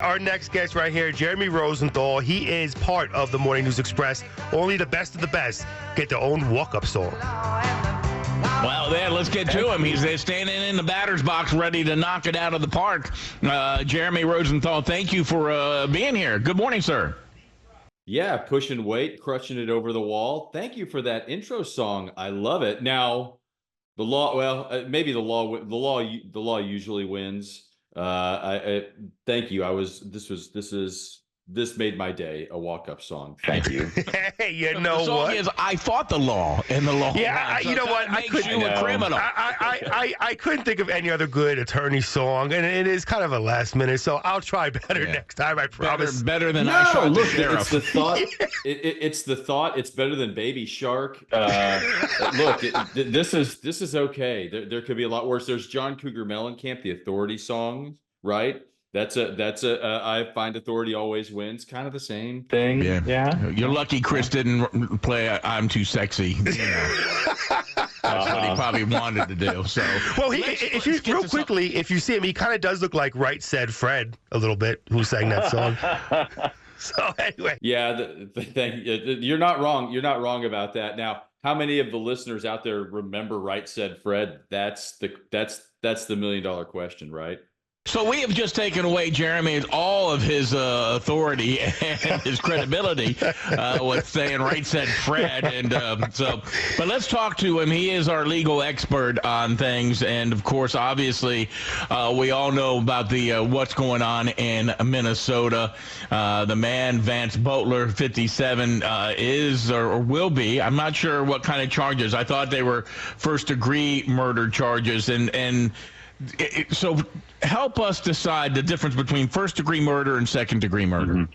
Our next guest right here, Jeremy Rosenthal. He is part of the Morning News Express. Only the best of the best get their own walk-up song. Well, then, let's get to him. He's there standing in the batter's box ready to knock it out of the park. Jeremy Rosenthal, thank you for being here. Good morning, sir. Yeah, pushing weight, crushing it over the wall. Thank you for that intro song. I love it. Now, the law, well, maybe the law usually wins. Thank you. This made my day, a walk-up song. Thank you. Hey, you The know song what? is I Fought the Law, and the law. Yeah, you know what? I couldn't. You a criminal. I couldn't think of any other good attorney song, and it is kind of a last minute, so I'll try better next time, I promise. Better than No, I shot look, the sheriff. it's the thought. It's the thought. It's better than Baby Shark. Look, this is okay. There could be a lot worse. There's John Cougar Mellencamp, the Authority song, right? That's a I find authority always wins. Kind of the same thing. Yeah. You're lucky Chris didn't play I'm Too Sexy. You know. That's what he probably wanted to do. So, well, if you see him, he kind of does look like Right Said Fred a little bit, who sang that song. So anyway, yeah, you're not wrong. You're not wrong about that. Now, how many of the listeners out there remember Right Said Fred? That's the $1 million question, right? So we have just taken away Jeremy's all of his authority and his credibility with saying Right Said Fred, and but let's talk to him. He is our legal expert on things, and of course, obviously, we all know about the what's going on in Minnesota. The man Vance Boelter, 57, is or will be. I'm not sure what kind of charges. I thought they were first-degree murder charges, and. So help us decide the difference between first-degree murder and second-degree murder.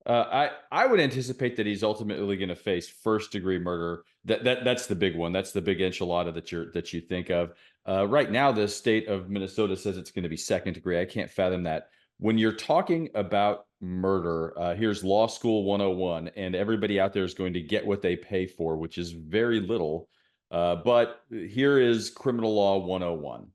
Mm-hmm. I would anticipate that he's ultimately going to face first-degree murder. That's the big one. That's the big enchilada that you think of. Right now, the state of Minnesota says it's going to be second-degree. I can't fathom that. When you're talking about murder, here's Law School 101, and everybody out there is going to get what they pay for, which is very little. But here is criminal law 101.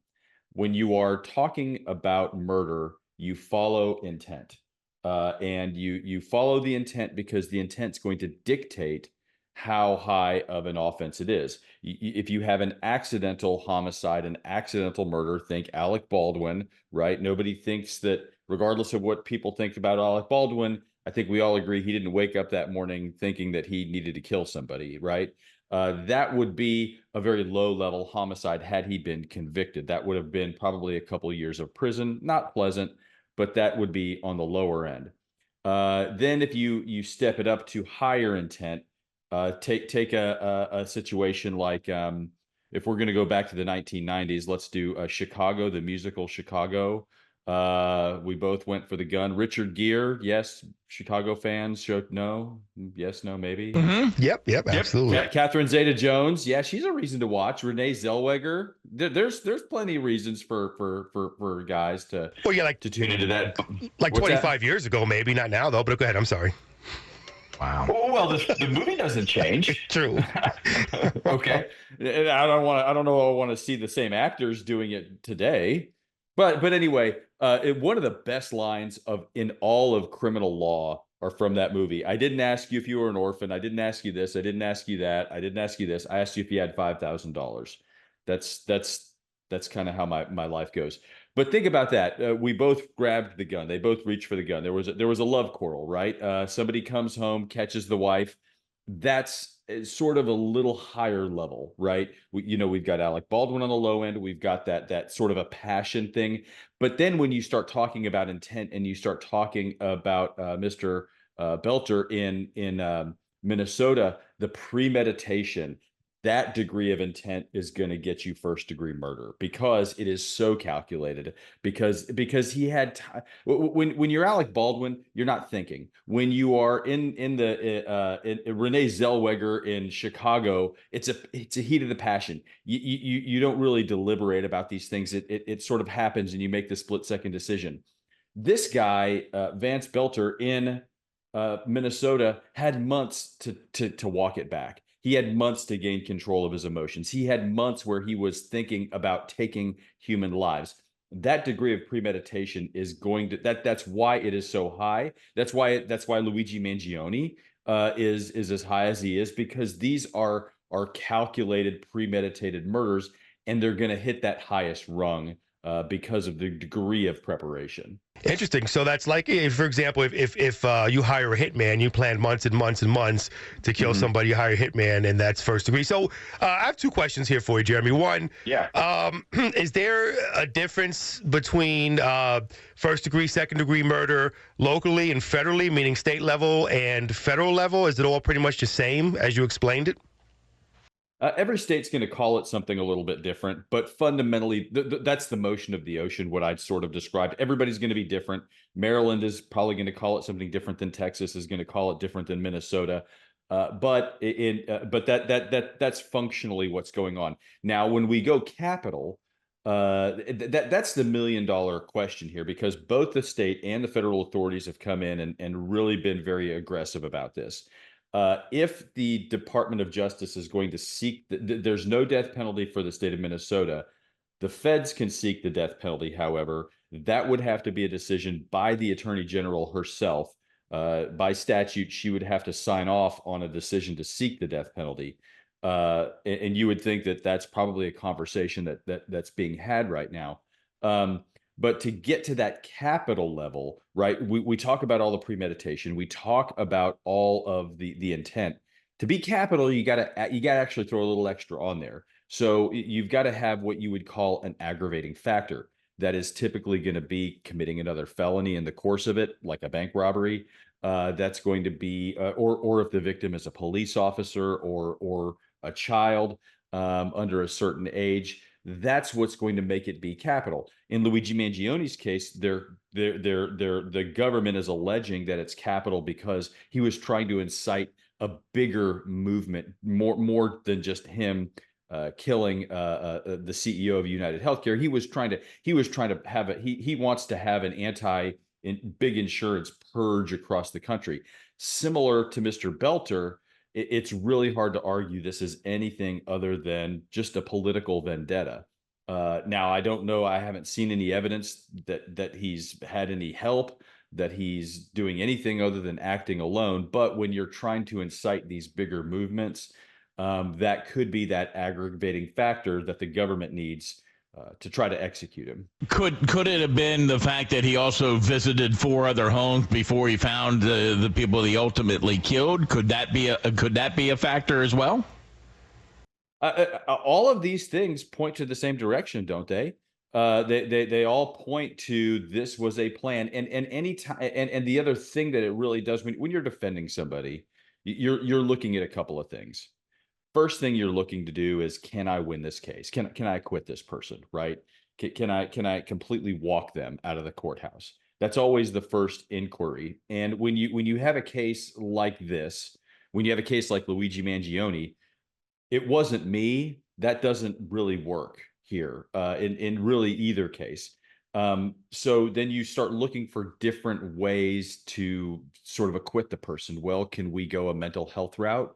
When you are talking about murder, you follow intent, and you follow the intent because the intent's going to dictate how high of an offense it is. If you have an accidental homicide, an accidental murder, think Alec Baldwin, right? Nobody thinks that, regardless of what people think about Alec Baldwin, I think we all agree he didn't wake up that morning thinking that he needed to kill somebody, right? That would be a very low-level homicide had he been convicted. That would have been probably a couple of years of prison. Not pleasant, but that would be on the lower end. Then if you step it up to higher intent, take a situation like, if we're going to go back to the 1990s, let's do Chicago, the musical Chicago. We both went for the gun. Richard Gere, yes. Chicago fans showed no. Yes, no, maybe. Mm-hmm. Yep, absolutely. Catherine Zeta-Jones, yeah, she's a reason to watch. Renee Zellweger, there's plenty of reasons for guys to to tune into that. Like 25 years ago, maybe not now though. But go ahead. I'm sorry. Wow. Well, the movie doesn't change. True. Okay. I don't know. I want to see the same actors doing it today. But anyway, one of the best lines in all of criminal law are from that movie. I didn't ask you if you were an orphan. I didn't ask you this. I didn't ask you that. I didn't ask you this. I asked you if you had $5,000. That's kind of how my life goes. But think about that. We both grabbed the gun. They both reached for the gun. There was a love quarrel, right? Somebody comes home, catches the wife. That's sort of a little higher level, right? We've got Alec Baldwin on the low end. We've got that sort of a passion thing. But then when you start talking about intent and you start talking about Mr. Boelter in Minnesota, the premeditation, that degree of intent is going to get you first degree murder because it is so calculated, because he had time. When you're Alec Baldwin, you're not thinking. When you are in Renee Zellweger in Chicago, it's a heat of the passion. You don't really deliberate about these things. It sort of happens and you make the split second decision. This guy, Vance Boelter in Minnesota, had months to walk it back. He had months to gain control of his emotions. He had months where he was thinking about taking human lives. that degree of premeditation is going to that's why it is so high. That's why Luigi Mangione is as high as he is, because these are calculated, premeditated murders, and they're going to hit that highest rung because of the degree of preparation. Interesting. So that's like, if, for example, if you hire a hitman, you plan months and months and months to kill somebody, you hire a hitman, and that's first degree. So I have two questions here for you, Jeremy. One, is there a difference between first degree, second degree murder locally and federally, meaning state level and federal level? Is it all pretty much the same as you explained it? Every state's going to call it something a little bit different, but fundamentally, that's the motion of the ocean, what I'd sort of described. Everybody's going to be different. Maryland is probably going to call it something different than Texas is going to call it different than Minnesota. But that's functionally what's going on. Now, when we go capital, that's the $1 million question here, because both the state and the federal authorities have come in and really been very aggressive about this. If the Department of Justice is going to seek, there's no death penalty for the state of Minnesota. The feds can seek the death penalty. However, that would have to be a decision by the Attorney General herself. By statute, she would have to sign off on a decision to seek the death penalty. And you would think that that's probably a conversation that's being had right now. But to get to that capital level, right, we talk about all the premeditation, we talk about all of the intent. To be capital, you gotta actually throw a little extra on there. So you've got to have what you would call an aggravating factor. That is typically going to be committing another felony in the course of it, like a bank robbery. That's going to be, or if the victim is a police officer or a child under a certain age. That's what's going to make it be capital. In Luigi Mangione's case, the government is alleging that it's capital because he was trying to incite a bigger movement, more than just him killing the CEO of United Healthcare. He wants to have an big insurance purge across the country. Similar to Mr. Boelter, it's really hard to argue this is anything other than just a political vendetta. Now, I don't know. I haven't seen any evidence that he's had any help, that he's doing anything other than acting alone. But when you're trying to incite these bigger movements, that could be that aggravating factor that the government needs to try to execute him. Could it have been the fact that he also visited 4 other homes before he found the people he ultimately killed? Could that be a factor as well? All of these things point to the same direction, don't they? They all point to this was a plan. And any time, and the other thing that it really does when you're defending somebody, you're looking at a couple of things. First thing you're looking to do is, can I win this case? Can I acquit this person, right? Can I completely walk them out of the courthouse? That's always the first inquiry. And when you have a case like this, when you have a case like Luigi Mangione, it wasn't me. That doesn't really work here in really either case. So then you start looking for different ways to sort of acquit the person. Well, can we go a mental health route?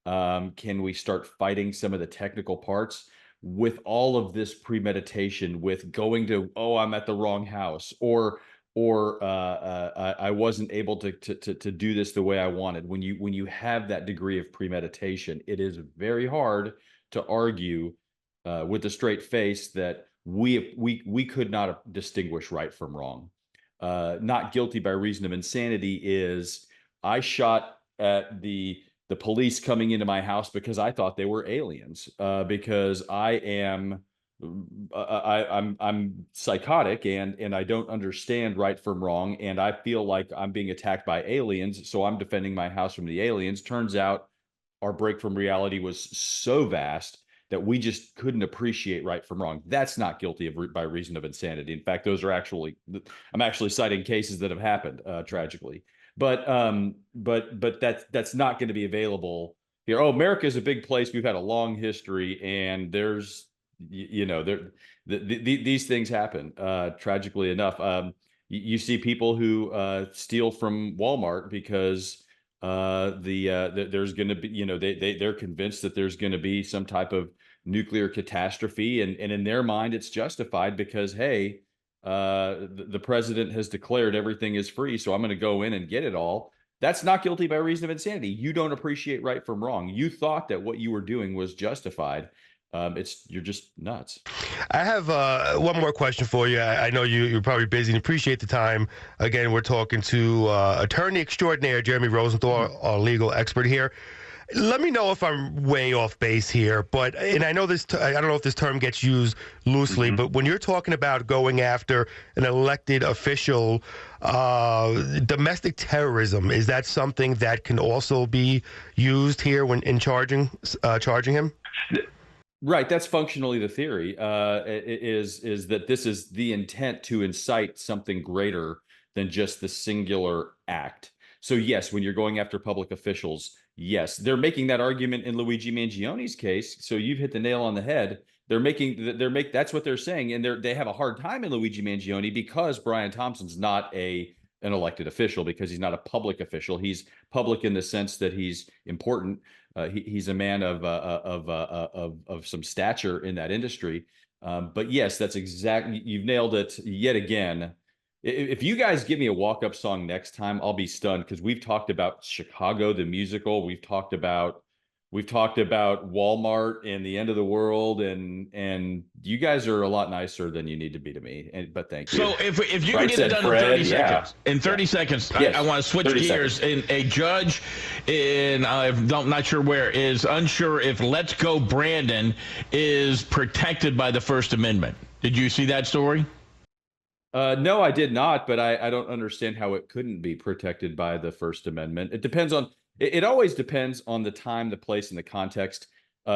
Can we start fighting some of the technical parts with all of this premeditation, with going to, I'm at the wrong house, or I wasn't able to do this the way I wanted. When you have that degree of premeditation, it is very hard to argue with a straight face that we could not distinguish right from wrong. Not guilty by reason of insanity is, I shot at the police coming into my house because I thought they were aliens, because I'm psychotic and I don't understand right from wrong, and I feel like I'm being attacked by aliens, so I'm defending my house from the aliens. Turns out our break from reality was so vast that we just couldn't appreciate right from wrong. That's not guilty by reason of insanity. In fact, those are I'm actually citing cases that have happened tragically. But that's not going to be available here. Oh, America is a big place. We've had a long history, and there's, these things happen. Tragically enough, you see people who steal from Walmart because there's going to be, they're convinced that there's going to be some type of nuclear catastrophe, and in their mind it's justified because, hey, the president has declared everything is free, so I'm going to go in and get it all. That's not guilty by reason of insanity. You don't appreciate right from wrong. You thought that what you were doing was justified. You're just nuts. I have one more question for you. I know you're probably busy and appreciate the time. Again, we're talking to attorney extraordinaire Jeremy Rosenthal, our legal expert here. Let me know if I'm way off base here, and I know this. I don't know if this term gets used loosely, but when you're talking about going after an elected official, domestic terrorism, is that something that can also be used here when in charging him? Right, that's functionally the theory. Is that this is the intent to incite something greater than just the singular act. So yes, when you're going after public officials, yes, they're making that argument in Luigi Mangioni's case. So you've hit the nail on the head. That's what they're saying, and they have a hard time in Luigi Mangione because Brian Thompson's not an elected official, because he's not a public official. He's public in the sense that he's important. He's a man of some stature in that industry. But yes, that's exactly, you've nailed it yet again. If you guys give me a walk-up song next time, I'll be stunned, because we've talked about Chicago the musical, we've talked about Walmart and the end of the world, and you guys are a lot nicer than you need to be to me. But thank you. So if you can get it done in 30 seconds, in 30 seconds, yes. I want to switch gears. And a judge I'm not sure where is unsure if Let's Go Brandon is protected by the First Amendment. Did you see that story? No, I did not, but I don't understand how it couldn't be protected by the First Amendment. It always depends on the time, the place, and the context.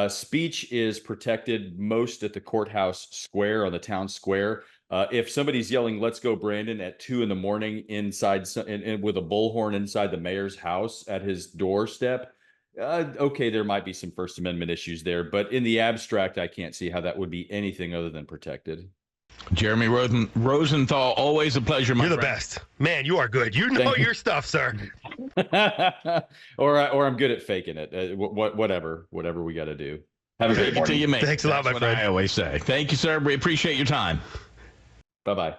Speech is protected most at the courthouse square, on the town square. If somebody's yelling "Let's go Brandon" at 2 a.m. inside and with a bullhorn inside the mayor's house at his doorstep, okay, there might be some First Amendment issues there. But in the abstract, I can't see how that would be anything other than protected. Jeremy Rosenthal, always a pleasure, my friend. You're the best. Man, you are good. You know your stuff, sir. or I'm good at faking it. Whatever we got to do. Have a great morning. Thanks a lot, my friend. I always say. Thank you, sir. We appreciate your time. Bye-bye.